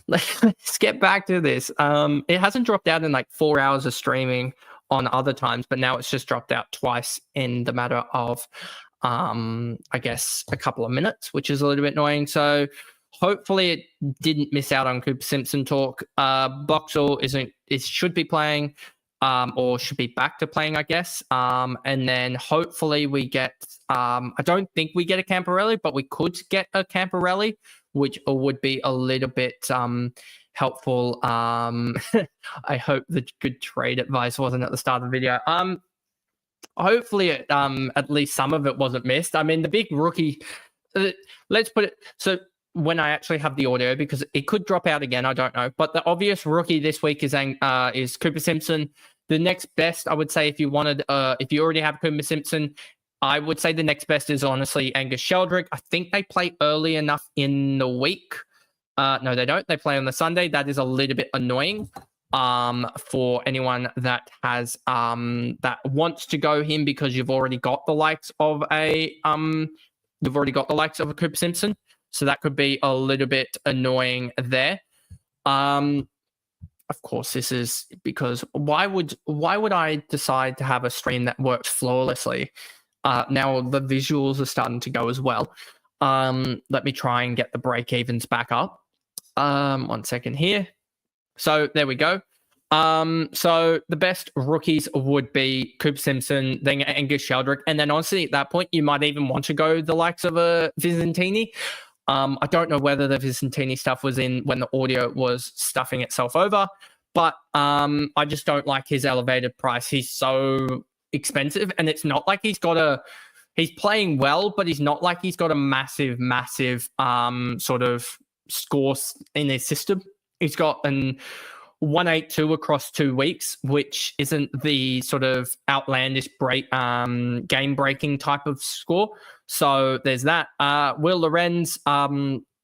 let's get back to this. It hasn't dropped out in like 4 hours of streaming on other times, but now it's just dropped out twice in the matter of, I guess, a couple of minutes, which is a little bit annoying. So hopefully it didn't miss out on Cooper Simpson talk. Boxall should be playing, or should be back to playing, I guess. And then hopefully we get, I don't think we get a Camporelli, but we could get a Camporelli, which would be a little bit helpful. I hope the good trade advice wasn't at the start of the video. Hopefully at least some of it wasn't missed. I mean, the big rookie, let's put it, so when I actually have the audio, because it could drop out again, I don't know. But the obvious rookie this week is Cooper Simpson. The next best, I would say, if you already have Cooper Simpson, I would say the next best is honestly Angus Sheldrick. I think they play early enough in the week. No, they don't. They play on the Sunday. That is a little bit annoying for anyone that has that wants to go him, because you've already got the likes of a Cooper Simpson. So that could be a little bit annoying there. Of course, this is because why would I decide to have a stream that works flawlessly? Now the visuals are starting to go as well. Let me try and get the break evens back up. 1 second here. So there we go. So the best rookies would be Cooper Simpson, then Angus Sheldrick, and then honestly at that point you might even want to go the likes of a Vicentini. I don't know whether the Vicentini stuff was in when the audio was stuffing itself over, but I just don't like his elevated price. He's so expensive, and it's not like he's playing well, but he's not like he's got a massive sort of score in his system. He's got an 182 across 2 weeks, which isn't the sort of outlandish game breaking type of score. So there's that. Will Lorenz,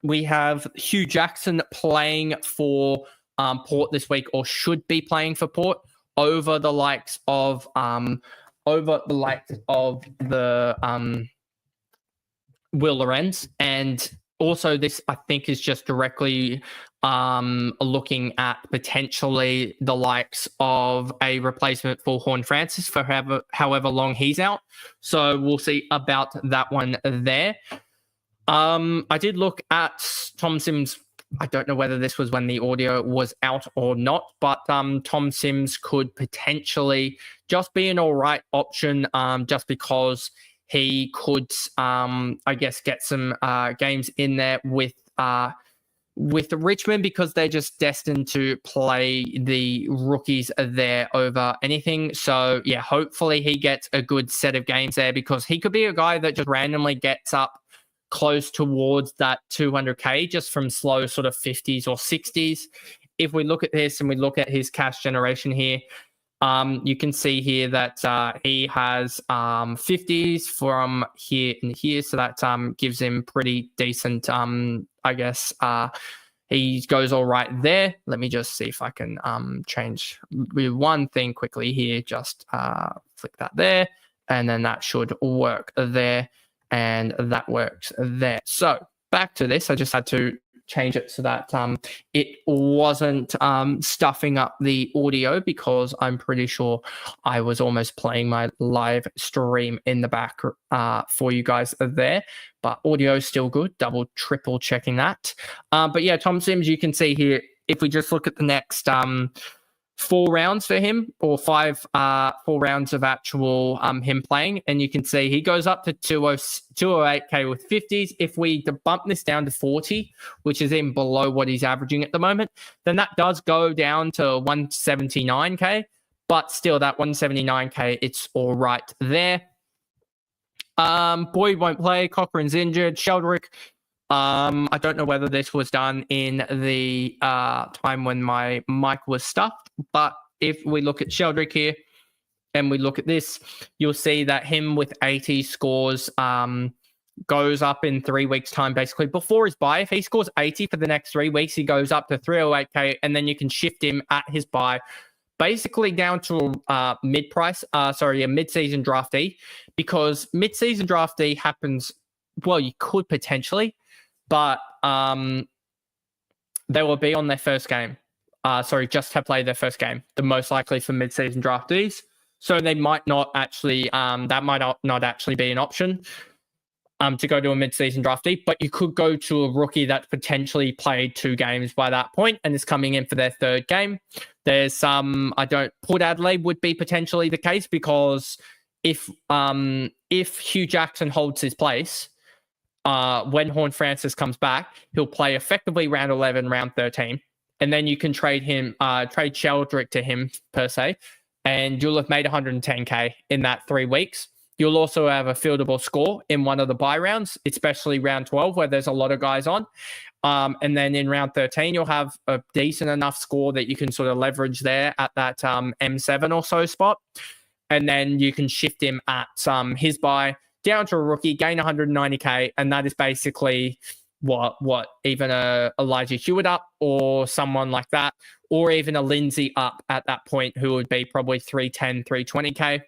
we have Hugh Jackson playing for Port this week, or should be playing for Port, over the likes of the Will Lorenz. And also this, I think, is just directly looking at potentially the likes of a replacement for Horn Francis for however long he's out. So we'll see about that one there. I did look at Tom Sims. I don't know whether this was when the audio was out or not, but Tom Sims could potentially just be an all right option, just because he could, I guess, get some games in there with Richmond, because they're just destined to play the rookies there over anything. So yeah, hopefully he gets a good set of games there, because he could be a guy that just randomly gets up close towards that 200k just from slow sort of 50s or 60s. If we look at this and we look at his cash generation here, you can see here that he has 50s from here and here. So that gives him pretty decent, I guess, he goes all right there. Let me just see if I can change one thing quickly here. Just flick that there, and then that should work there. And that works there. So back to this, I just had to change it so that it wasn't stuffing up the audio, because I'm pretty sure I was almost playing my live stream in the back for you guys there. But audio is still good, double, triple checking that. But yeah, Tom Sims, you can see here, if we just look at the next 4 rounds for him, or 4 rounds of actual him playing, and you can see he goes up to 208k with 50s. If we bump this down to 40, which is even below what he's averaging at the moment, then that does go down to 179k, but still that 179k, it's all right there. Boyd won't play, Cochrane's injured, Sheldrick, I don't know whether this was done in the time when my mic was stuffed, but if we look at Sheldrick here and we look at this, you'll see that him with 80 scores goes up in 3 weeks' time, basically. Before his buy, if he scores 80 for the next 3 weeks, he goes up to 308k, and then you can shift him at his buy, basically down to a mid-season draftee, because mid-season draftee happens, well, you could potentially, but they will be on their first game. Just have played their first game, the most likely for mid-season draftees. So they might not actually, that might not actually be an option to go to a mid-season draftee, but you could go to a rookie that potentially played 2 games by that point and is coming in for their 3rd game. There's some, Port Adelaide would be potentially the case, because if Hugh Jackson holds his place, when Horne-Francis comes back, he'll play effectively round 11, round 13. And then you can trade Sheldrick to him, per se, and you'll have made 110K in that 3 weeks. You'll also have a fieldable score in one of the bye rounds, especially round 12, where there's a lot of guys on. And then in round 13, you'll have a decent enough score that you can sort of leverage there at that M7 or so spot. And then you can shift him at his bye down to a rookie, gain 190K, and that is basically what even a Elijah Hewitt up or someone like that, or even a Lindsay up at that point, who would be probably 310, 320K.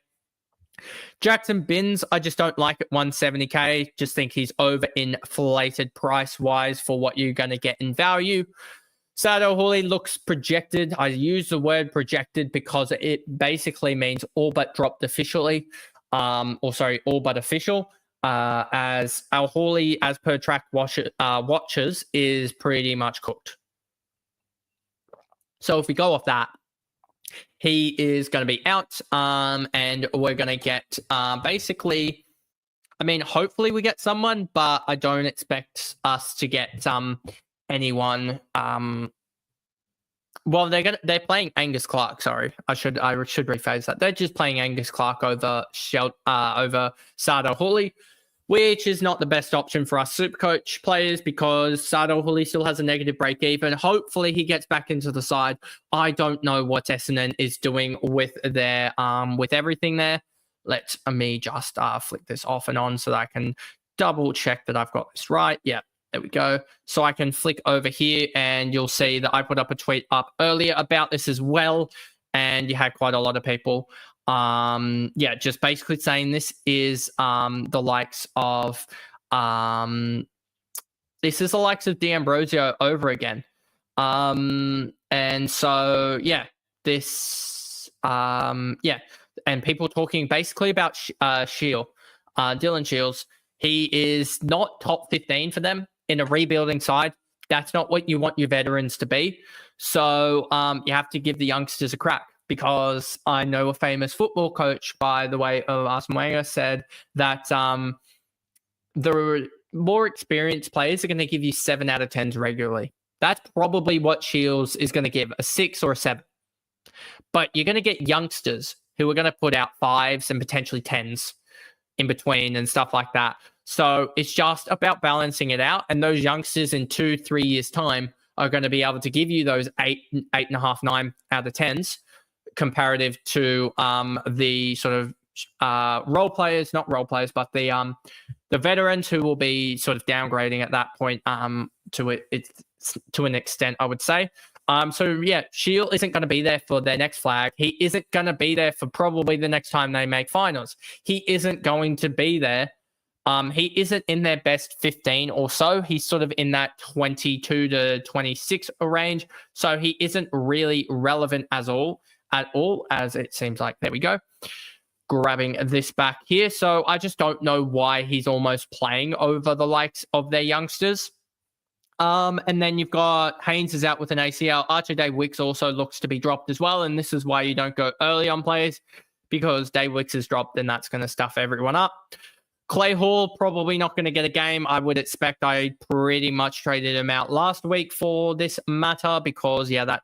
Jackson Binns, I just don't like at 170K. Just think he's overinflated price-wise for what you're going to get in value. Sado Hawley looks projected. I use the word projected because it basically means all but dropped officially. All but official. As Al Hawley, as per track watchers, is pretty much cooked. So if we go off that, he is going to be out, and we're going to get basically, hopefully we get someone, but I don't expect us to get anyone. Well, they're playing Angus Clark. Sorry, I should rephrase that. They're just playing Angus Clark over Sado Hawley, which is not the best option for us Supercoach players, because Sado Hawley still has a negative break even. Hopefully he gets back into the side. I don't know what Essendon is doing with their with everything there. Let me just flick this off and on so that I can double check that I've got this right. Yeah. There we go. So I can flick over here and you'll see that I put up a tweet up earlier about this as well. And you had quite a lot of people, just basically saying this is the likes of D'Ambrosio over again. And so, and people talking basically about Dylan Shields. He is not top 15 for them in a rebuilding side. That's not what you want your veterans to be. So you have to give the youngsters a crack, because I know a famous football coach by the way of Arsene Wenger said that the more experienced players are going to give you 7 out of 10s regularly. That's probably what Shields is going to give, a 6 or a 7. But you're going to get youngsters who are going to put out 5s and potentially 10s in between and stuff like that. So it's just about balancing it out. And those youngsters in 2-3 years' time are going to be able to give you those 8.5, 9 out of 10s comparative to the sort of not role players, but the veterans who will be sort of downgrading at that point to an extent, I would say. Shield isn't going to be there for their next flag. He isn't going to be there for probably the next time they make finals. He isn't going to be there. He isn't in their best 15 or so. He's sort of in that 22 to 26 range. So he isn't really relevant at all, as it seems like. There we go. Grabbing this back here. So I just don't know why he's almost playing over the likes of their youngsters. And then you've got Haynes is out with an ACL. Archer Dave Wicks also looks to be dropped as well. And this is why you don't go early on players, because Dave Wicks is dropped and that's going to stuff everyone up. Clay Hall probably not going to get a game. I would expect. I pretty much traded him out last week for this matter, because that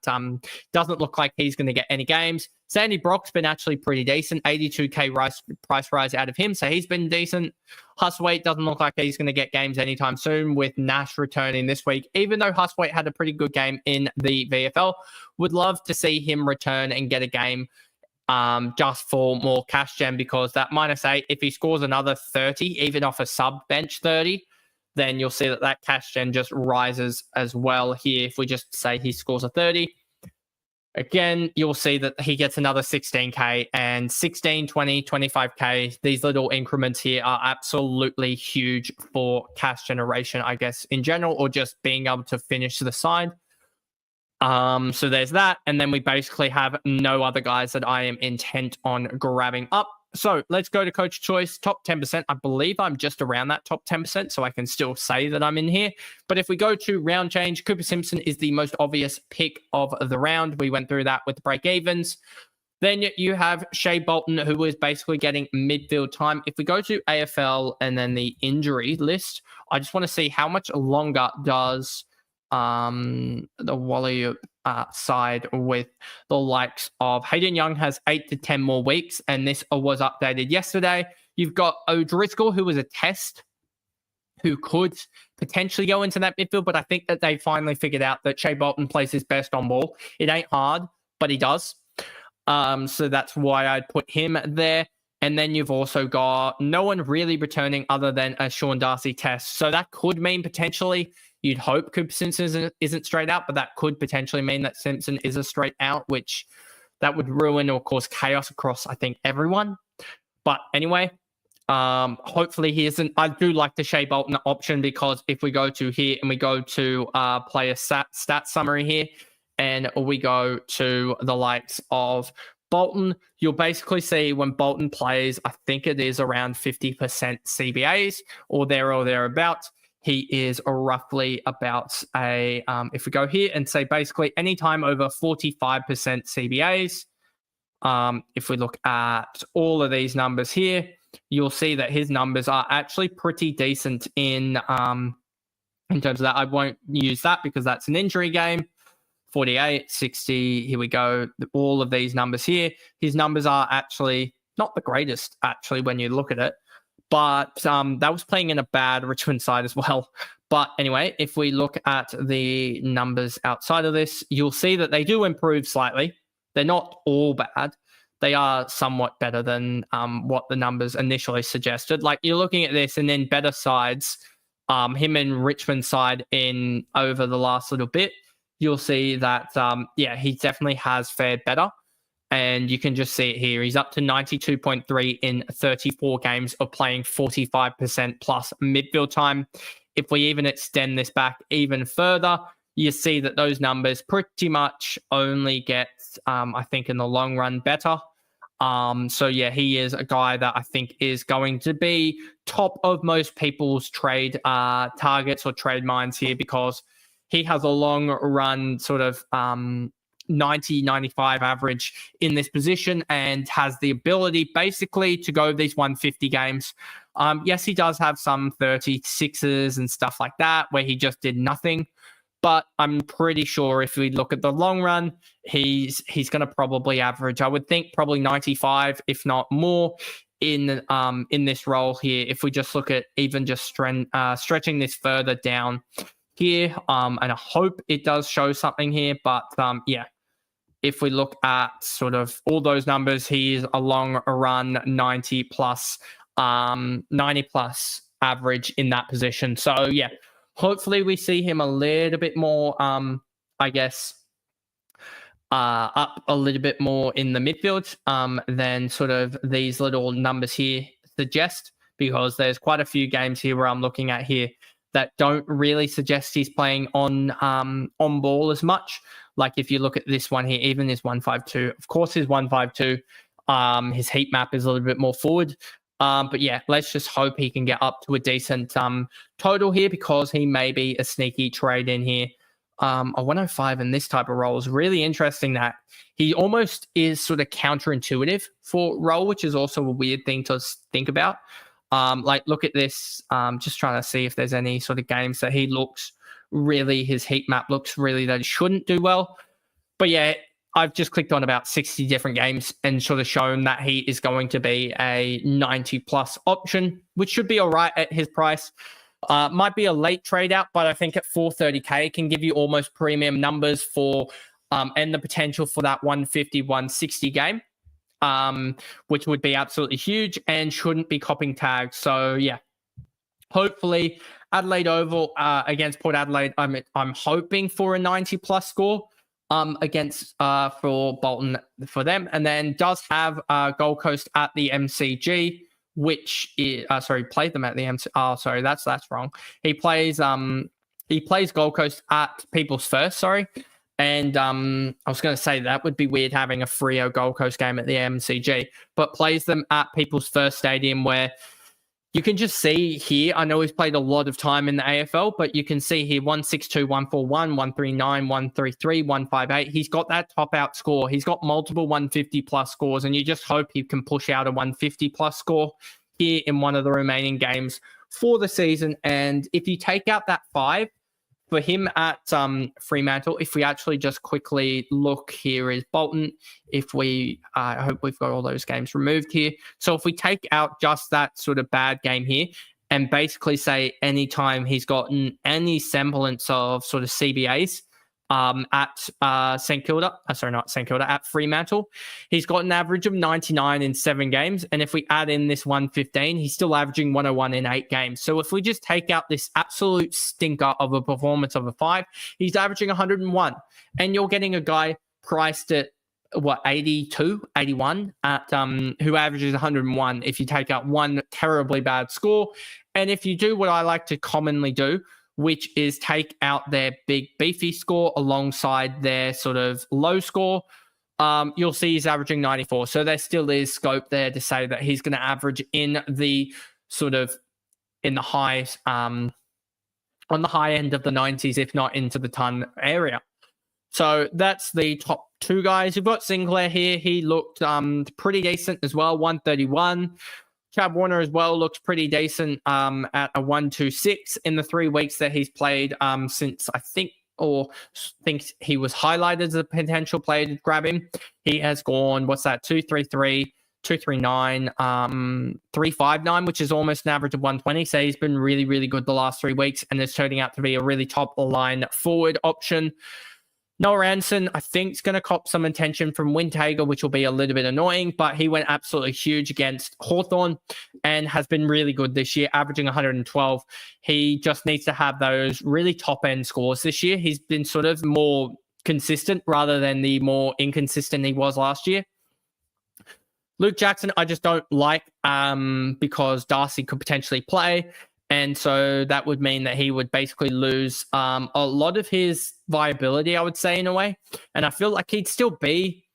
doesn't look like he's going to get any games. Sandy Brock's been actually pretty decent. 82K price rise out of him, so he's been decent. Huswaite doesn't look like he's going to get games anytime soon, with Nash returning this week. Even though Huswaite had a pretty good game in the VFL, would love to see him return and get a game just for more cash gem, because that -8, if he scores another 30, even off a sub bench 30, then you'll see that cash gen just rises as well here. If we just say he scores a 30, again, you'll see that he gets another 16K and 16, 20, 25K. These little increments here are absolutely huge for cash generation, I guess, in general, or just being able to finish the side. So there's that. And then we basically have no other guys that I am intent on grabbing up. So let's go to coach choice, top 10%. I believe I'm just around that top 10%, so I can still say that I'm in here. But if we go to round change, Cooper Simpson is the most obvious pick of the round. We went through that with the break evens. Then you have Shea Bolton, who is basically getting midfield time. If we go to AFL and then the injury list, I just want to see how much longer does the Wally side with the likes of Hayden Young has 8 to 10 more weeks, and this was updated yesterday. You've got O'Driscoll, who was a test, who could potentially go into that midfield, but I think that they finally figured out that Shea Bolton plays his best on ball. It ain't hard, but he does. So that's why I'd put him there. And then you've also got no one really returning other than a Sean Darcy test. So that could mean potentially you'd hope Cooper Simpson isn't straight out, but that could potentially mean that Simpson is a straight out, which that would ruin or cause chaos across, I think, everyone. But anyway, hopefully he isn't. I do like the Shea Bolton option because if we go to here and we go to player stat summary here, and we go to the likes of Bolton, you'll basically see when Bolton plays, I think it is around 50% CBAs or thereabouts. He is roughly about if we go here and say basically anytime over 45% CBAs, if we look at all of these numbers here, you'll see that his numbers are actually pretty decent in terms of that. I won't use that because that's an injury game. 48, 60, here we go. All of these numbers here. His numbers are actually not the greatest, actually, when you look at it. But that was playing in a bad Richmond side as well. But anyway, if we look at the numbers outside of this, you'll see that they do improve slightly. They're not all bad. They are somewhat better than what the numbers initially suggested. Like you're looking at this and then better sides, him and Richmond side in over the last little bit, you'll see that, he definitely has fared better. And you can just see it here. He's up to 92.3 in 34 games of playing 45% plus midfield time. If we even extend this back even further, you see that those numbers pretty much only get, I think, in the long run better. He is a guy that I think is going to be top of most people's trade targets or trade minds here because he has a long run sort of 90, 95 average in this position and has the ability basically to go these 150 games. Yes, he does have some 36s and stuff like that where he just did nothing. But I'm pretty sure if we look at the long run, he's going to probably average, I would think, probably 95, if not more, in this role here. If we just look at even just stretching this further down here, and I hope it does show something here. But if we look at sort of all those numbers, he is a long run 90 plus average in that position. So yeah. Hopefully we see him a little bit more, up a little bit more in the midfield than sort of these little numbers here suggest, because there's quite a few games here where I'm looking at here that don't really suggest he's playing on ball as much. Like if you look at this one here, even his 152, of course his 152, his heat map is a little bit more forward. But yeah, let's just hope he can get up to a decent total here because he may be a sneaky trade in here. A 105 in this type of role is really interesting that he almost is sort of counterintuitive for role, which is also a weird thing to think about. Look at this. Just trying to see if there's any sort of games that he looks really, his heat map looks really that he shouldn't do well. But yeah, I've just clicked on about 60 different games and sort of shown that he is going to be a 90 plus option, which should be all right at his price. Might be a late trade out, but I think at 430k it can give you almost premium numbers for and the potential for that 150, 160 game, which would be absolutely huge and shouldn't be copping tags. So yeah, hopefully Adelaide Oval against Port Adelaide, I'm hoping for a 90 plus score. Against for Bolton for them, and then does have Gold Coast at the MCG, which is played them at the MC. Oh, sorry, that's wrong. He plays Gold Coast at People's First, And I was going to say that would be weird having a Freo Gold Coast game at the MCG, but plays them at People's First Stadium, where you can just see here, I know he's played a lot of time in the AFL, but you can see here 162, 141, 139, 133, 158. He's got that top out score. He's got multiple 150 plus scores, and you just hope he can push out a 150 plus score here in one of the remaining games for the season. And if you take out that 5, for him at Fremantle, if we actually just quickly look, here is Bolton. If we, I hope we've got all those games removed here. So if we take out just that sort of bad game here and basically say anytime he's gotten any semblance of sort of CBAs at St Kilda, at Fremantle, he's got an average of 99 in 7 games. And if we add in this 115, he's still averaging 101 in 8 games. So if we just take out this absolute stinker of a performance of a 5, he's averaging 101. And you're getting a guy priced at 82, 81 at who averages 101 if you take out one terribly bad score. And if you do what I like to commonly do, which is take out their big beefy score alongside their sort of low score, you'll see he's averaging 94. So there still is scope there to say that he's going to average in the sort of in the high, on the high end of the 90s, if not into the ton area. So that's the top 2 guys. You've got Sinclair here. He looked pretty decent as well, 131. Chad Warner as well looks pretty decent at a 126 in the 3 weeks that he's played since I think he was highlighted as a potential player to grab him. He has gone, 233, 239, 359, which is almost an average of 120. So he's been really, really good the last 3 weeks and is turning out to be a really top line forward option. Noah Anderson, I think, is going to cop some attention from Wintagre, which will be a little bit annoying, but he went absolutely huge against Hawthorn and has been really good this year, averaging 112. He just needs to have those really top-end scores this year. He's been sort of more consistent rather than the more inconsistent he was last year. Luke Jackson, I just don't like because Darcy could potentially play. And so that would mean that he would basically lose a lot of his viability, I would say, in a way. And I feel like he'd still be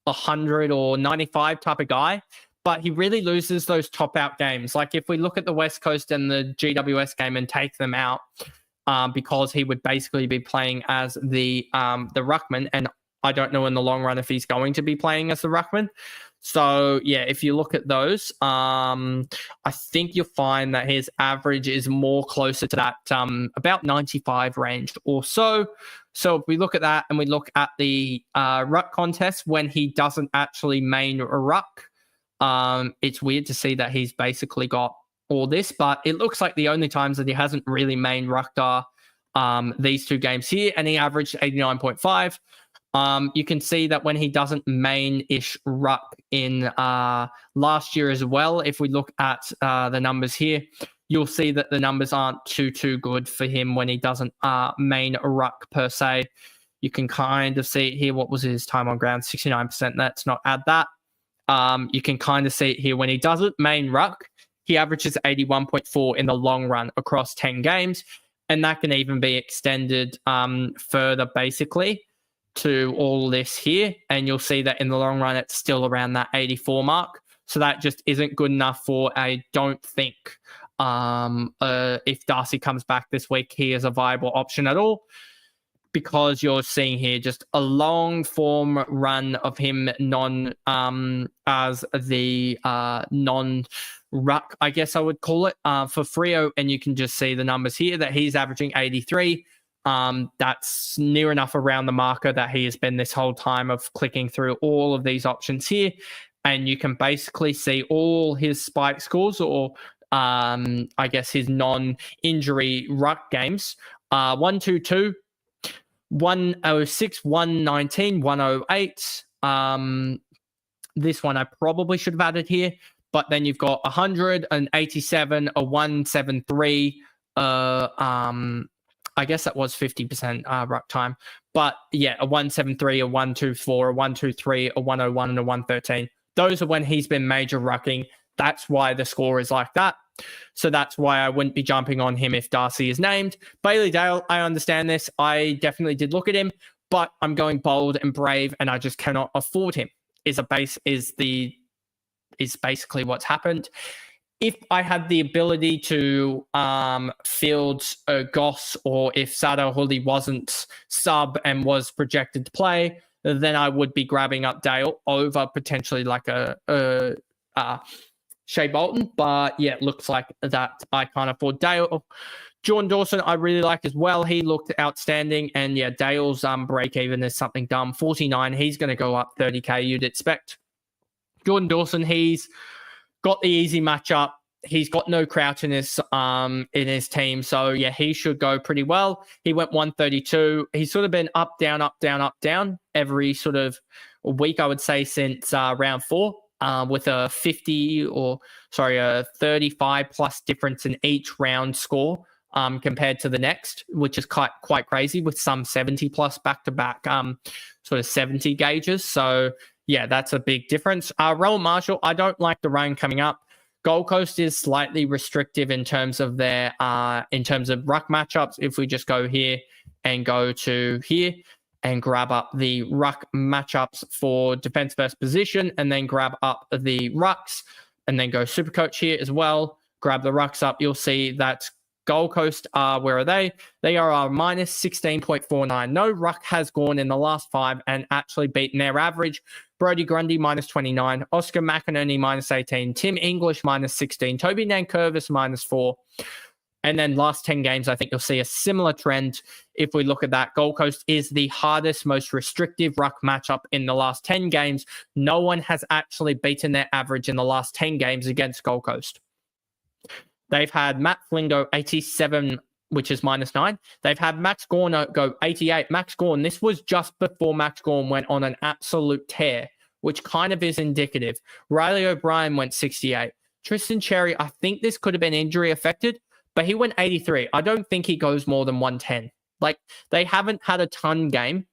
100 or 95 type of guy, but he really loses those top out games. Like if we look at the West Coast and the GWS game and take them out, because he would basically be playing as the ruckman, and I don't know in the long run if he's going to be playing as the ruckman. So, yeah, if you look at those, I think you'll find that his average is more closer to that about 95 range or so. So if we look at that and we look at the ruck contest when he doesn't actually main ruck, it's weird to see that he's basically got all this, but it looks like the only times that he hasn't really main rucked are these 2 games here, and he averaged 89.5. You can see that when he doesn't main-ish ruck in last year as well, if we look at the numbers here, you'll see that the numbers aren't too good for him when he doesn't main ruck per se. You can kind of see it here. What was his time on ground? 69%. Let's not add that. You can kind of see it here. When he doesn't main ruck, he averages 81.4 in the long run across 10 games. And that can even be extended further, basically, to all this here, and you'll see that in the long run it's still around that 84 mark. So that just isn't good enough for I don't think if Darcy comes back this week, he is a viable option at all, because you're seeing here just a long form run of him as the non-ruck, I guess I would call it, for Freo, and you can just see the numbers here that he's averaging 83. That's near enough around the marker that he has been this whole time of clicking through all of these options here. And you can basically see all his spike scores, or I guess his non-injury ruck games. 122, 106, 119, 108. This one I probably should have added here. But then you've got 100, an 87, a 173, I guess that was 50% ruck time. But yeah, a 173, a 124, a 123, a 101, and a 113. Those are when he's been major rucking. That's why the score is like that. So that's why I wouldn't be jumping on him if Darcy is named. Bailey Dale, I understand this. I definitely did look at him. but I'm going bold and brave, and I just cannot afford him. Is basically what's happened. If I had the ability to field Goss, or if Sadahuli wasn't sub and was projected to play, then I would be grabbing up Dale over potentially like a Shea Bolton. But yeah, it looks like that I can't afford Dale. Jordan Dawson, I really like as well. He looked outstanding. And yeah, Dale's break even is something dumb. 49, he's going to go up 30K, you'd expect. Jordan Dawson, he's got the easy matchup. He's got no Crouch in his team. So, yeah, he should go pretty well. He went 132. He's sort of been up, down, up, down, up, down every sort of week, I would say, since round 4, with a 35 plus difference in each round score compared to the next, which is quite crazy, with some 70 plus back-to-back sort of 70 gauges. So, yeah, that's a big difference. Rowan Marshall, I don't like the run coming up. Gold Coast is slightly restrictive in terms of their ruck matchups. If we just go here and go to here and grab up the ruck matchups for defense first position, and then grab up the rucks, and then go SuperCoach here as well, grab the rucks up, you'll see that Gold Coast where are they? They are minus 16.49. No ruck has gone in the last 5 and actually beaten their average. Brody Grundy minus 29, Oscar McInerney minus 18, Tim English minus 16, Toby Nankervis minus 4. And then last 10 games, I think you'll see a similar trend. If we look at that, Gold Coast is the hardest, most restrictive ruck matchup in the last 10 games. No one has actually beaten their average in the last 10 games against Gold Coast. They've had Matt Flynn go 87, which is minus 9. They've had Max Gawn go 88. Max Gawn, this was just before Max Gawn went on an absolute tear, which kind of is indicative. Riley O'Brien went 68. Tristan Cherry, I think this could have been injury affected, but he went 83. I don't think he goes more than 110. Like, they haven't had a ton game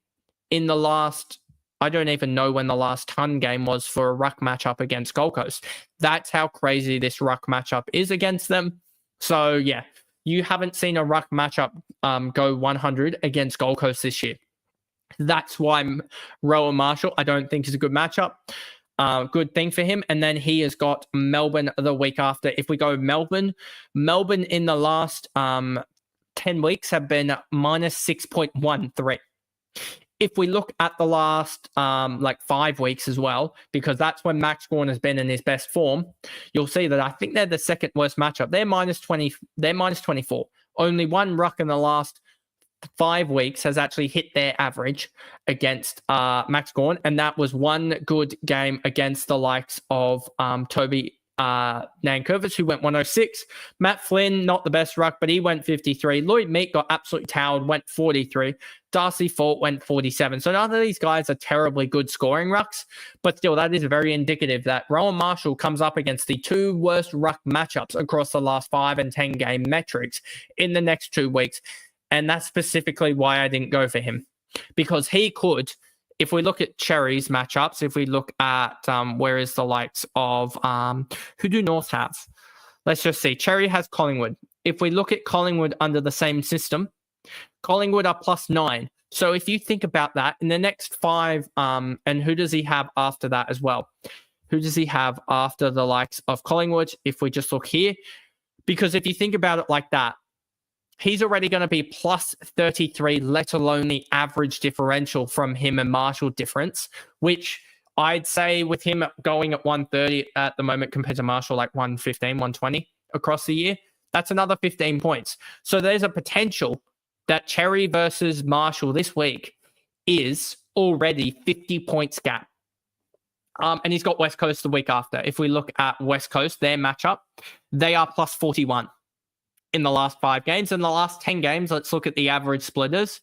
in the last... I don't even know when the last ton game was for a ruck matchup against Gold Coast. That's how crazy this ruck matchup is against them. So, yeah, you haven't seen a ruck matchup go 100 against Gold Coast this year. That's why Rowan Marshall, I don't think, is a good matchup. Good thing for him. And then he has got Melbourne the week after. If we go Melbourne in the last 10 weeks have been minus 6.13. If we look at the last 5 weeks as well, because that's when Max Gawn has been in his best form, you'll see that I think they're the second worst matchup. They're minus 20. They're minus 24. Only one ruck in the last 5 weeks has actually hit their average against Max Gawn, and that was one good game against the likes of Toby Nankervis, who went 106. Matt Flynn, not the best ruck, but he went 53. Lloyd Meek got absolutely towed, went 43. Darcy Fort went 47. So none of these guys are terribly good scoring rucks, but still, that is very indicative that Rowan Marshall comes up against the 2 worst ruck matchups across the last 5 and 10 game metrics in the next 2 weeks. And that's specifically why I didn't go for him, because he could... If we look at Cherry's matchups, if we look at where is the likes of who do North have? Let's just see. Cherry has Collingwood. If we look at Collingwood under the same system, Collingwood are plus 9. So if you think about that, in the next 5, and who does he have after that as well? Who does he have after the likes of Collingwood? If we just look here, because if you think about it like that, he's already going to be plus 33, let alone the average differential from him and Marshall difference, which I'd say with him going at 130 at the moment compared to Marshall, like 115, 120 across the year, that's another 15 points. So there's a potential that Cherry versus Marshall this week is already 50 points gap. And he's got West Coast the week after. If we look at West Coast, their matchup, they are plus 41. In the last 5 games. In the last 10 games, let's look at the average splitters.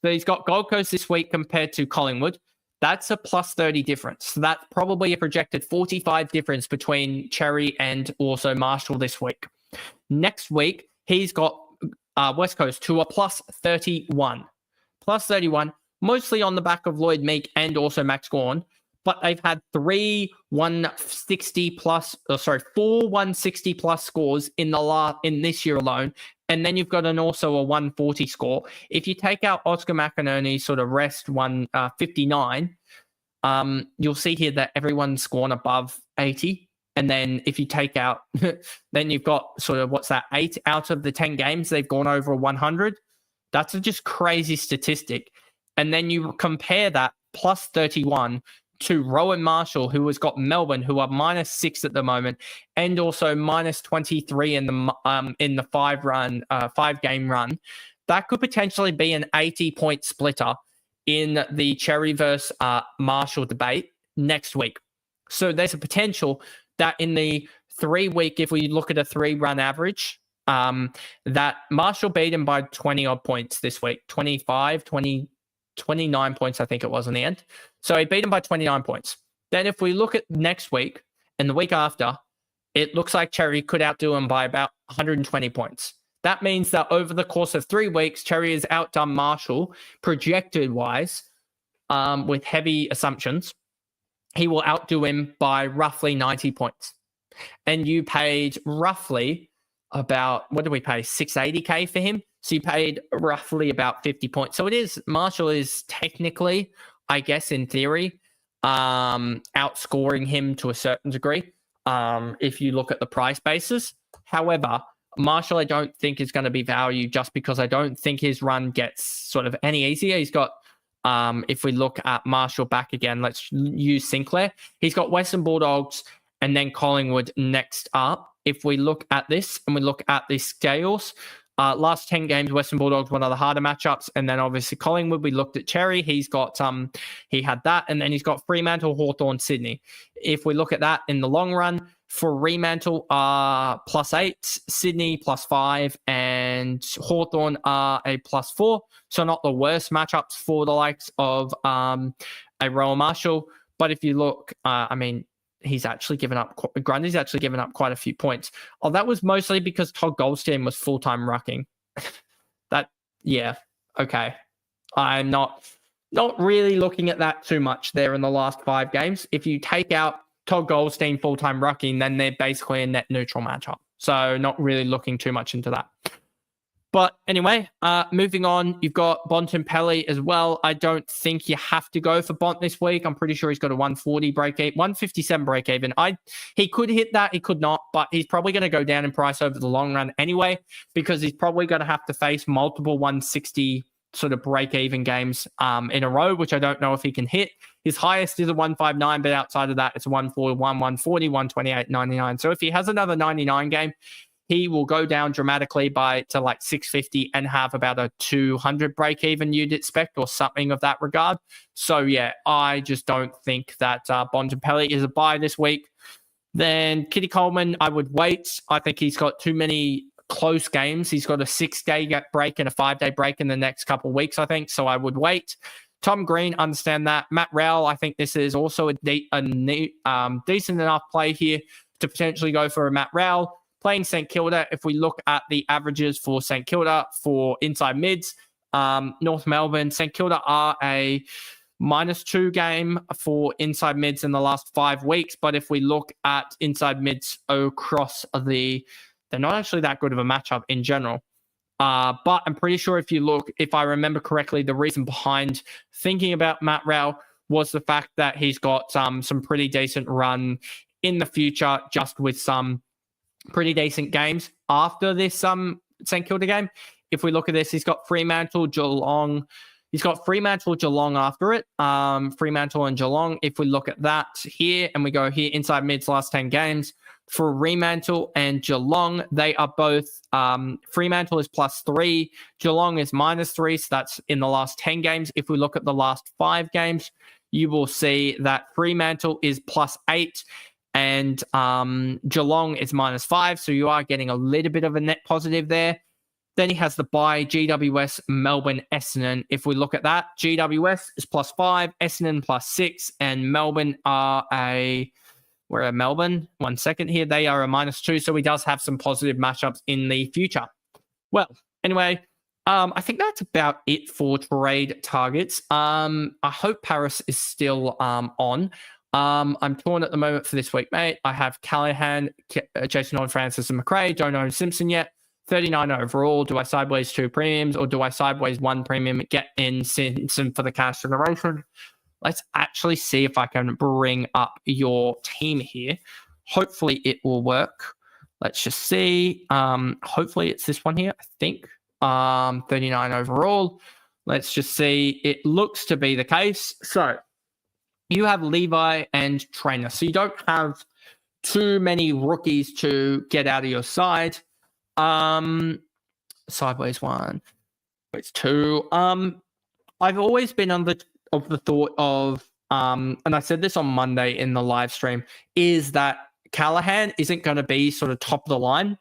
So he's got Gold Coast this week compared to Collingwood. That's a plus 30 difference. So that's probably a projected 45 difference between Cherry and also Marshall this week. Next week, he's got West Coast to a plus 31. Plus 31, mostly on the back of Lloyd Meek and also Max Gawn. But they've had 4 160 plus scores in this year alone, And then you've got also a 140 score. If you take out Oscar McInerney's sort of rest 159, you'll see here that everyone's scoring above 80. And then if you take out, then you've got sort of, 8 out of the 10 games, they've gone over 100. That's a just crazy statistic. And then you compare that plus 31 to Rowan Marshall, who has got Melbourne, who are -6 at the moment, and also -23 in the 5-game run. That could potentially be an 80-point splitter in the Cherry versus Marshall debate next week. So there's a potential that in the 3-week, if we look at a 3-run average, that Marshall beat him by 20 odd points this week, 29 points, I think it was in the end. So he beat him by 29 points. Then if we look at next week and the week after, it looks like Cherry could outdo him by about 120 points. That means that over the course of 3 weeks, Cherry has outdone Marshall, projected-wise, with heavy assumptions. He will outdo him by roughly 90 points. And you paid roughly about, what did we pay, $680K for him? So you paid roughly about 50 points. So Marshall is technically, I guess in theory, outscoring him to a certain degree, if you look at the price basis. However, Marshall, I don't think is going to be valued just because I don't think his run gets sort of any easier. He's got, if we look at Marshall back again, let's use Sinclair. He's got Western Bulldogs and then Collingwood next up. If we look at this and we look at the scales, last 10 games, Western Bulldogs, one of the harder matchups. And then obviously Collingwood, we looked at Cherry. He's got, he had that. And then he's got Fremantle, Hawthorn, Sydney. If we look at that in the long run, for Fremantle are +8, Sydney +5, and Hawthorn are a +4. So not the worst matchups for the likes of a Rowan Marshall. But if you look, he's actually given up, Grundy's actually given up quite a few points. Oh, that was mostly because Todd Goldstein was full-time rucking. Okay. I'm not really looking at that too much there in the last 5 games. If you take out Todd Goldstein full-time rucking, then they're basically a net neutral matchup. So not really looking too much into that. But anyway, moving on, you've got Bontempelli as well. I don't think you have to go for Bont this week. I'm pretty sure he's got a 140 break even, 157 break even. He could hit that, he could not, but he's probably going to go down in price over the long run anyway, because he's probably going to have to face multiple 160 sort of break even games in a row, which I don't know if he can hit. His highest is a 159, but outside of that, it's a 141, 140, 128, 99. So if he has another 99 game, he will go down dramatically to like 650 and have about a 200 break even, you'd expect, or something of that regard. So yeah, I just don't think that Bontempelli is a buy this week. Then Kitty Coleman, I would wait. I think he's got too many close games. He's got a 6-day break and a 5-day break in the next couple of weeks, I think. So I would wait. Tom Green, understand that. Matt Rowell, I think this is also a decent enough play here to potentially go for a Matt Rowell. Playing St Kilda, if we look at the averages for St Kilda for inside mids, North Melbourne, St Kilda are a -2 game for inside mids in the last 5 weeks. But if we look at inside mids across they're not actually that good of a matchup in general. But I'm pretty sure if I remember correctly, the reason behind thinking about Matt Rowell was the fact that he's got some pretty decent run in the future, just with some pretty decent games after this St Kilda game. If we look at this, he's got Fremantle, Geelong. He's got Fremantle, Geelong after it. Fremantle and Geelong. If we look at that here and we go here inside mids last 10 games, for Fremantle and Geelong, they are both, Fremantle is +3, Geelong is -3, so that's in the last 10 games. If we look at the last 5 games, you will see that Fremantle is +8 and Geelong is -5, so you are getting a little bit of a net positive there. Then he has the bye, GWS, Melbourne, Essendon. If we look at that, GWS is +5, Essendon +6, and Melbourne are we're at Melbourne. 1 second here. They are a -2, so he does have some positive matchups in the future. Well, anyway, I think that's about it for trade targets. I hope Paris is still on. I'm torn at the moment for this week, mate. I have Callahan, Jason Horn, Francis, and McRae. Don't own Simpson yet. 39 overall. Do I sideways 2 premiums, or do I sideways 1 premium, get in Simpson for the cash generation? Let's actually see if I can bring up your team here. Hopefully it will work. Let's just see. Hopefully it's this one here, I think. 39 overall. Let's just see. It looks to be the case. So you have Levi and Trainer. So you don't have too many rookies to get out of your side. Sideways 1. It's 2. I've always been of the thought of, and I said this on Monday in the live stream, is that Callahan isn't going to be sort of top of the line.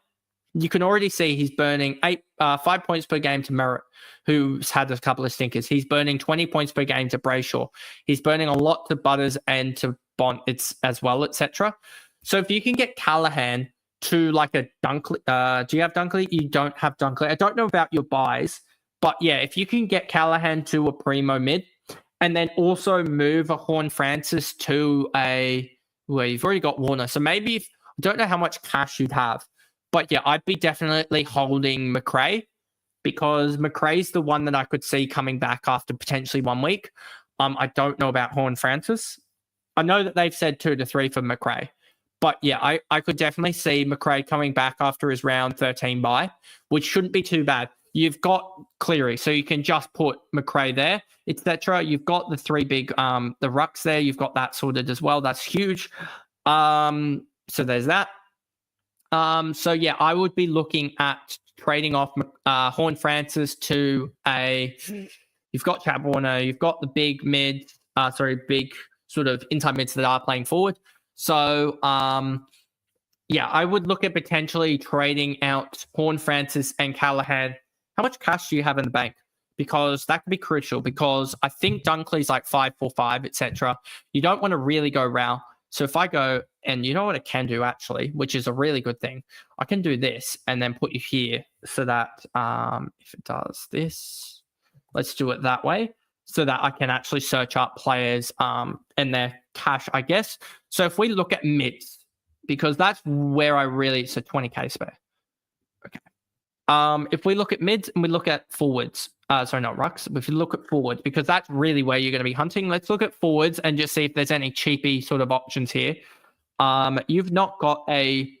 You can already see he's burning 5 points per game to Merritt, who's had a couple of stinkers. He's burning 20 points per game to Brayshaw. He's burning a lot to Butters and to Bont as well, etc. So if you can get Callahan to like a Dunkley, do you have Dunkley? You don't have Dunkley. I don't know about your buys, but yeah, if you can get Callahan to a primo mid, and then also move a Horn Francis to well, you've already got Warner. So maybe I don't know how much cash you'd have. But yeah, I'd be definitely holding McRae, because McRae's the one that I could see coming back after potentially 1 week. I don't know about Horn Francis. I know that they've said 2 to 3 for McRae. But yeah, I could definitely see McRae coming back after his round 13 bye, which shouldn't be too bad. You've got Cleary, so you can just put McRae there, etc. You've got the 3 big, the rucks there. You've got that sorted as well. That's huge. So there's that. So yeah, I would be looking at trading off Horn Francis to you've got Chad Warner, you've got the big big sort of inside mids that are playing forward. So yeah, I would look at potentially trading out Horn Francis and Callahan. How much cash do you have in the bank? Because that could be crucial, because I think Dunkley's like 545, etc. You don't want to really go Rao. So if I go, and you know what I can do actually, which is a really good thing, I can do this and then put you here, so that if it does this, let's do it that way, so that I can actually search up players and their cash, I guess. So if we look at mids, because that's where I really, so 20k spare. Okay. If we look at mids and we look at forwards, sorry, not rucks, but if you look at forwards, because that's really where you're going to be hunting. Let's look at forwards and just see if there's any cheapy sort of options here. You've not got a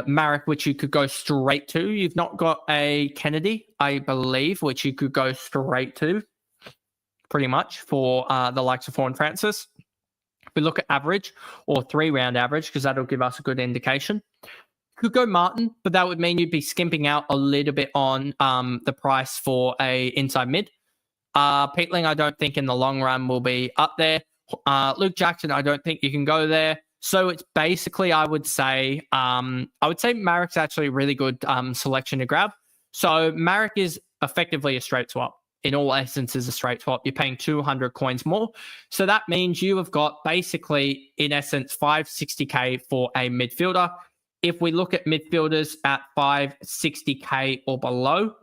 Marek, which you could go straight to. You've not got a Kennedy, I believe, which you could go straight to, pretty much, for the likes of Horn Francis. If we look at average, or 3-round average, because that'll give us a good indication. Could go Martin, but that would mean you'd be skimping out a little bit on the price for a inside mid. Peatling, I don't think in the long run will be up there. Luke Jackson, I don't think you can go there. So it's basically, I would say Marek's actually a really good selection to grab. So Marek is effectively a straight swap. In all essences, a straight swap. You're paying 200 coins more. So that means you have got basically, in essence, 560k for a midfielder. If we look at midfielders at 560k or below,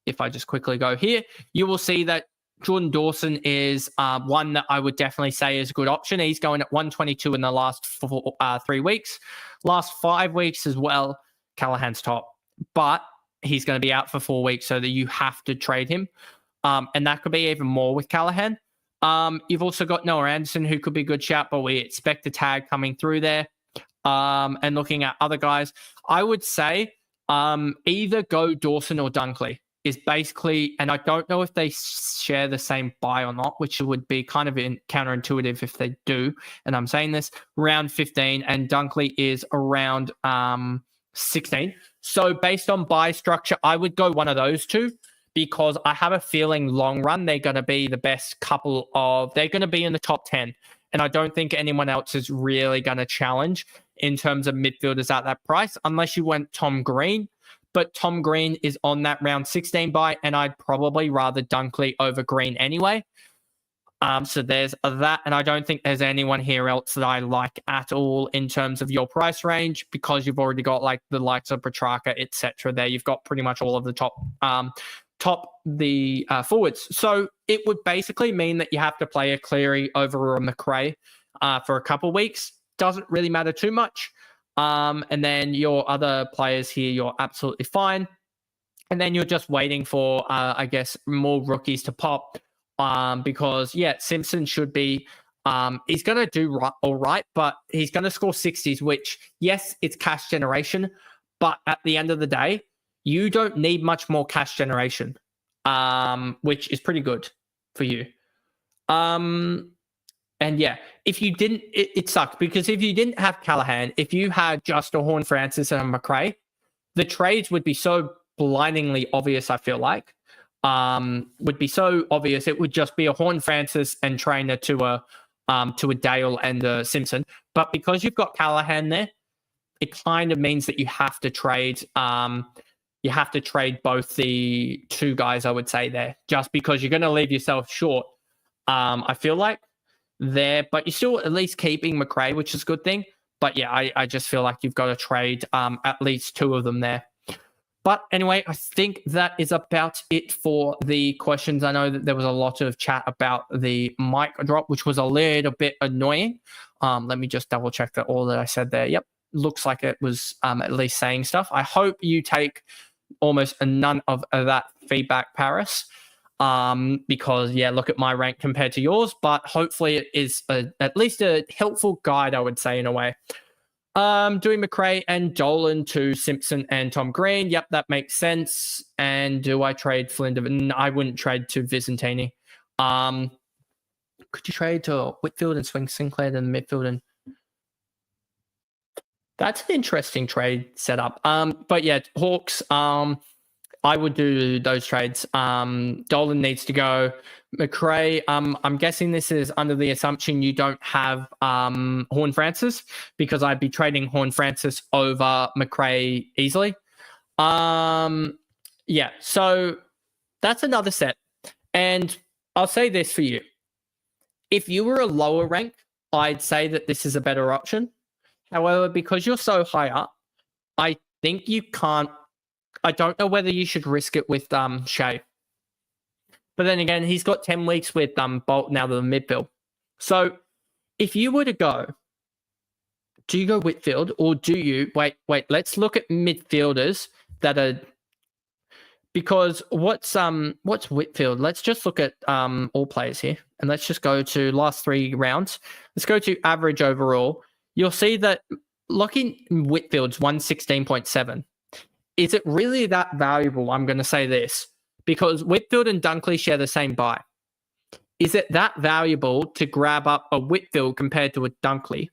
if I just quickly go here, you will see that Jordan Dawson is one that I would definitely say is a good option. He's going at 122 in the last 3 weeks. Last 5 weeks as well, Callahan's top. But he's going to be out for 4 weeks, so that you have to trade him. And that could be even more with Callahan. You've also got Noah Anderson, who could be a good shout, but we expect a tag coming through there. And looking at other guys, I would say either go Dawson or Dunkley is basically, and I don't know if they share the same buy or not, which would be kind of counterintuitive if they do. And I'm saying this, round 15, and Dunkley is around 16. So based on buy structure, I would go one of those two, because I have a feeling long run, they're going to be the best they're going to be in the top 10. And I don't think anyone else is really going to challenge in terms of midfielders at that price, unless you went Tom Green. But Tom Green is on that round 16 buy, and I'd probably rather Dunkley over Green anyway. So there's that. And I don't think there's anyone here else that I like at all in terms of your price range, because you've already got like the likes of Petrarca, etc. there. You've got pretty much all of the top forwards. So it would basically mean that you have to play a Cleary over a McRae for a couple of weeks. Doesn't really matter too much. And then your other players here, you're absolutely fine. And then you're just waiting for, I guess, more rookies to pop. Because, Simpson should be, he's going to do all right, but he's going to score 60s, which, yes, it's cash generation. But at the end of the day, you don't need much more cash generation, which is pretty good for you. And if you didn't, it sucks, because if you didn't have Callahan, if you had just a Horn Francis and a McRae, the trades would be so blindingly obvious, I feel like. Would be so obvious. It would just be a Horn Francis and trainer to a Dale and a Simpson. But because you've got Callahan there, it kind of means that you have to trade. You have to trade both the two guys, I would say, there, just because you're going to leave yourself short. I feel like there, but you're still at least keeping McRae, which is a good thing. But yeah, I just feel like you've got to trade at least two of them there. But anyway, I think that is about it for the questions. I know that there was a lot of chat about the mic drop, which was a little bit annoying. Let me just double check that all that I said there. Yep, looks like it was at least saying stuff. I hope you take almost none of that feedback, Paris. Because look at my rank compared to yours, but hopefully it is at least a helpful guide, I would say, in a way. Doing McRae and Dolan to Simpson and Tom Green. Yep, that makes sense. And do I trade Flynn? I wouldn't trade to Vicentini. Could you trade to Whitfield and swing Sinclair to the midfield? And that's an interesting trade setup. But yeah, Hawks. I would do those trades. Dolan needs to go. McRae, I'm guessing this is under the assumption you don't have Horn Francis, because I'd be trading Horn Francis over McRae easily. So that's another set. And I'll say this for you. If you were a lower rank, I'd say that this is a better option. However, because you're so high up, I think you can't. I don't know whether you should risk it with Shea. But then again, he's got 10 weeks with Bolt now to the midfield. So if you were to go, do you go Whitfield or do you wait, let's look at midfielders that are, because what's Whitfield? Let's just look at all players here, and let's just go to last 3 rounds. Let's go to average overall. You'll see that looking Whitfield's 116.7. Is it really that valuable? I'm going to say this, because Whitfield and Dunkley share the same buy. Is it that valuable to grab up a Whitfield compared to a Dunkley?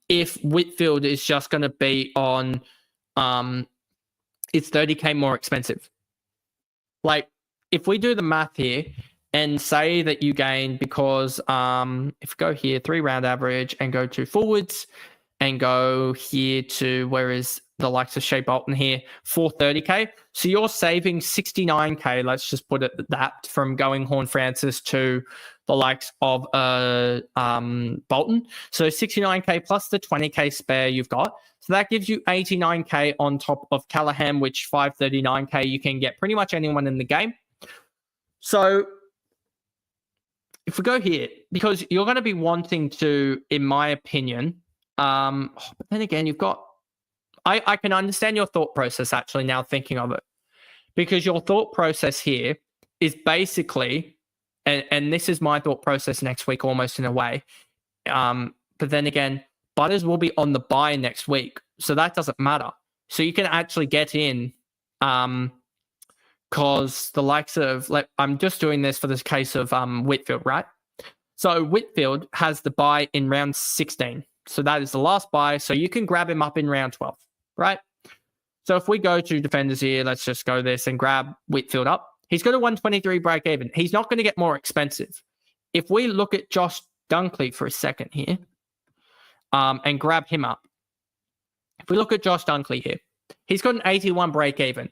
If Whitfield is just going to be on, it's 30K more expensive. Like, if we do the math here and say that you gain, because if we go here, 3-round average, and go to forwards, and go here to, where is the likes of Shea Bolton here, 430K. So you're saving 69K, let's just put it that, from going Horn Francis to the likes of Bolton. So 69K plus the 20K spare you've got. So that gives you 89K on top of Callahan, which 539K, you can get pretty much anyone in the game. So if we go here, because you're going to be wanting to, in my opinion, but then again, you've got, I can understand your thought process actually now thinking of it, because your thought process here is basically, and this is my thought process next week almost in a way, but then again, Butters will be on the bye next week, so that doesn't matter. So you can actually get in, because the likes of, I'm just doing this for this case of Whitfield, right? So Whitfield has the bye in round 16. So that is the last bye. So you can grab him up in round 12, right? So if we go to defenders here, let's just go this and grab Whitfield up. He's got a 123 break even. He's not going to get more expensive. If we look at Josh Dunkley for a second here, and grab him up. If we look at Josh Dunkley here, he's got an 81 break even.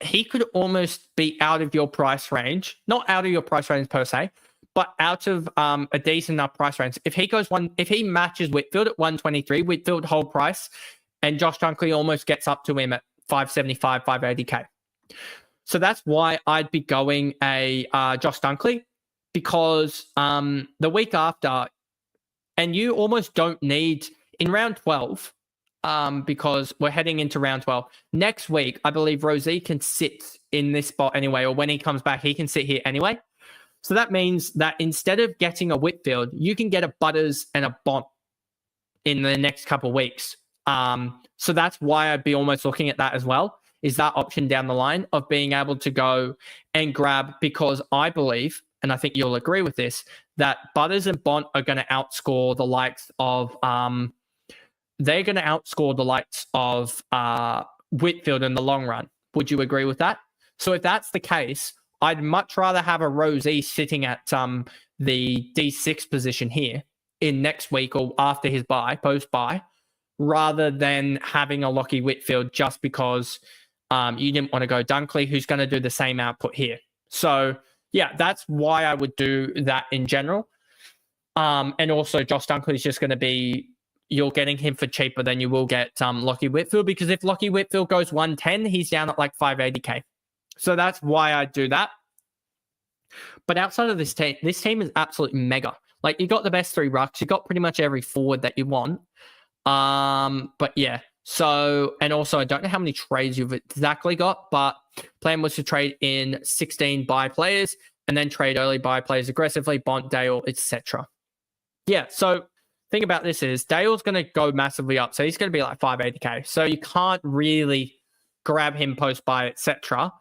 He could almost be out of your price range, not out of your price range per se, but out of a decent enough price range. If he matches Whitfield at 123, Whitfield whole price, and Josh Dunkley almost gets up to him at 575, 580K. So that's why I'd be going a Josh Dunkley, because the week after, and you almost don't need, in round 12, because we're heading into round 12. Next week, I believe Rosie can sit in this spot anyway, or when he comes back, he can sit here anyway. So that means that instead of getting a Whitfield, you can get a Butters and a Bont in the next couple of weeks. So that's why I'd be almost looking at that as well, is that option down the line of being able to go and grab, because I believe, and I think you'll agree with this, that Butters and Bont are going to outscore the likes of, Whitfield in the long run. Would you agree with that? So if that's the case, I'd much rather have a Rosie sitting at the D6 position here in next week or after his bye, post-bye, rather than having a Lockie Whitfield just because you didn't want to go Dunkley, who's going to do the same output here. So, yeah, that's why I would do that in general. And also, Josh Dunkley is just going to be, you're getting him for cheaper than you will get Lockie Whitfield, because if Lockie Whitfield goes 110, he's down at like 580k. So that's why I do that. But outside of this team is absolutely mega. Like, you got the best 3 rucks, you got pretty much every forward that you want. But yeah, so, and also I don't know how many trades you've exactly got, but plan was to trade in 16 buy players and then trade early buy players aggressively, Bont, Dale, etc. Yeah, so thing about this is Dale's going to go massively up, so he's going to be like 580k. So you can't really grab him post buy, etc.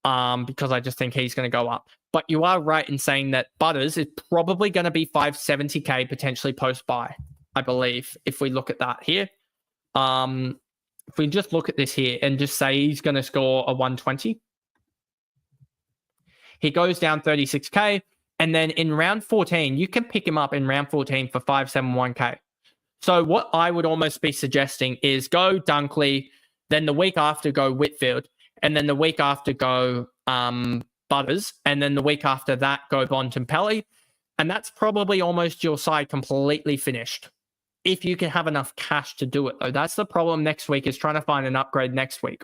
Because I just think he's going to go up. But you are right in saying that Butters is probably going to be 570k potentially post buy, I believe, if we look at that here. If we just look at this here and just say he's going to score a 120, he goes down 36k, and then in round 14, you can pick him up in round 14 for 571k. So what I would almost be suggesting is go Dunkley, then the week after go Whitfield, and then the week after go Butters, and then the week after that go Bontempelli, and that's probably almost your side completely finished. If you can have enough cash to do it, though. That's the problem next week, is trying to find an upgrade next week,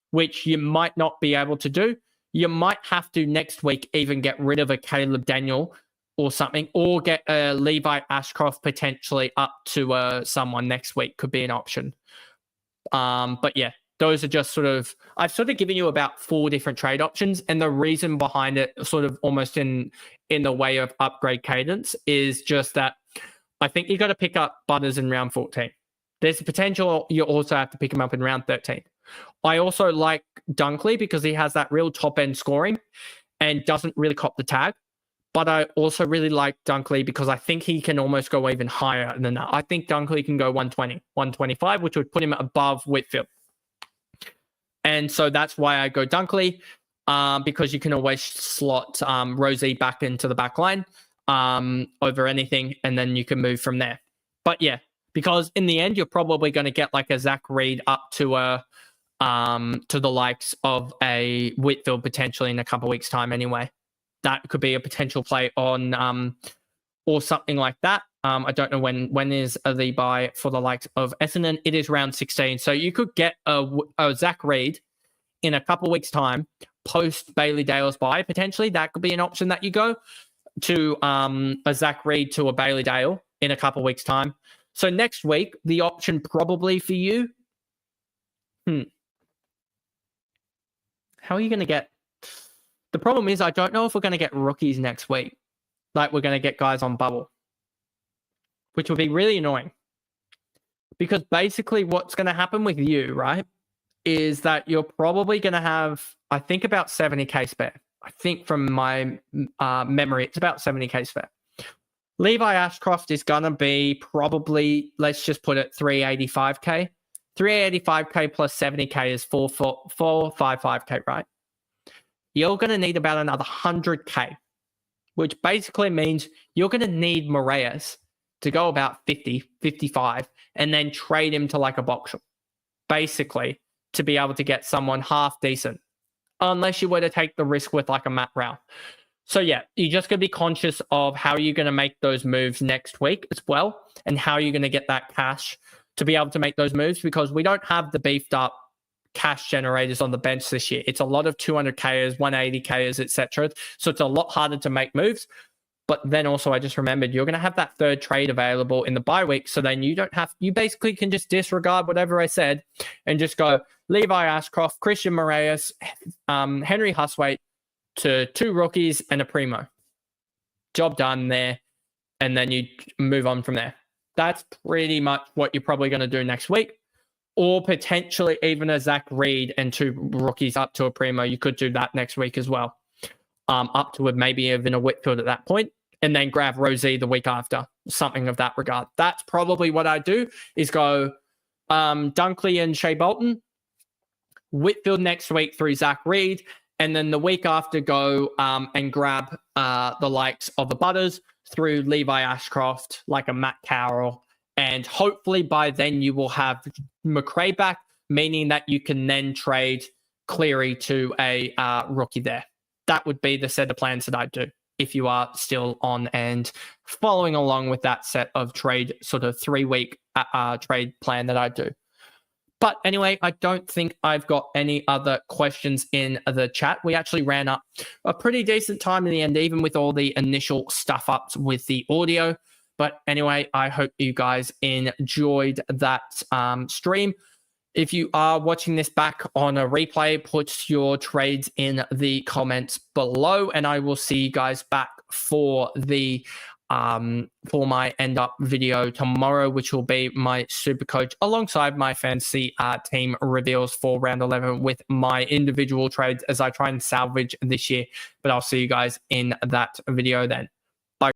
which you might not be able to do. You might have to next week even get rid of a Caleb Daniel or something, or get a Levi Ashcroft potentially up to someone next week. Could be an option. But yeah, those are just sort of, I've sort of given you about 4 different trade options, and the reason behind it, sort of almost in the way of upgrade cadence, is just that I think you got to pick up Butters in round 14. There's a potential you also have to pick him up in round 13. I also like Dunkley because he has that real top end scoring and doesn't really cop the tag. But I also really like Dunkley because I think he can almost go even higher than that. I think Dunkley can go 120, 125, which would put him above Whitfield. And so that's why I go Dunkley, because you can always slot Rosie back into the back line over anything, and then you can move from there. But yeah, because in the end, you're probably going to get like a Zach Reed up to the likes of a Whitfield potentially in a couple of weeks' time anyway. That could be a potential play on or something like that. I don't know when is the buy for the likes of Essendon. It is round 16. So you could get a Zach Reed in a couple of weeks' time, post Bailey Dale's buy, potentially. That could be an option that you go to a Zach Reed to a Bailey Dale in a couple of weeks' time. So next week, the option probably for you, how are you going to get... The problem is I don't know if we're going to get rookies next week. Like we're going to get guys on bubble, which would be really annoying. Because basically what's going to happen with you, right, is that you're probably going to have, I think, about 70k spare. I think from my memory, it's about 70k spare. Levi Ashcroft is going to be probably, let's just put it 385k. 385k plus 70k is 455k, right? You're going to need about another 100k, which basically means you're going to need Moraes to go about 50, 55, and then trade him to like a box shop, basically, to be able to get someone half decent, unless you were to take the risk with like a Matt Rao. So yeah, you're just going to be conscious of how you're going to make those moves next week as well, and how you're going to get that cash to be able to make those moves, because we don't have the beefed up cash generators on the bench this year. It's a lot of 200kers, 180kers, etc. So it's a lot harder to make moves. But then also I just remembered you're going to have that third trade available in the bye week. So then you basically can just disregard whatever I said and just go Levi Ashcroft, Christian Moraes, Henry Huswaite to 2 rookies and a primo. Job done there. And then you move on from there. That's pretty much what you're probably going to do next week. Or potentially even a Zach Reed and 2 rookies up to a primo. You could do that next week as well. Up to maybe even a Whitfield at that point. And then grab Rosie the week after. Something of that regard. That's probably what I do, is go Dunkley and Shea Bolton. Whitfield next week through Zach Reed. And then the week after go and grab the likes of the Butters through Levi Ashcroft, like a Matt Carroll. And hopefully by then you will have McRae back, meaning that you can then trade Cleary to a rookie there. That would be the set of plans that I do if you are still on and following along with that set of trade, sort of 3-week trade plan that I do. But anyway, I don't think I've got any other questions in the chat. We actually ran up a pretty decent time in the end, even with all the initial stuff ups with the audio. But anyway, I hope you guys enjoyed that stream. If you are watching this back on a replay, put your trades in the comments below, and I will see you guys back for the for my end up video tomorrow, which will be my SuperCoach alongside my fantasy team reveals for round 11 with my individual trades as I try and salvage this year. But I'll see you guys in that video then.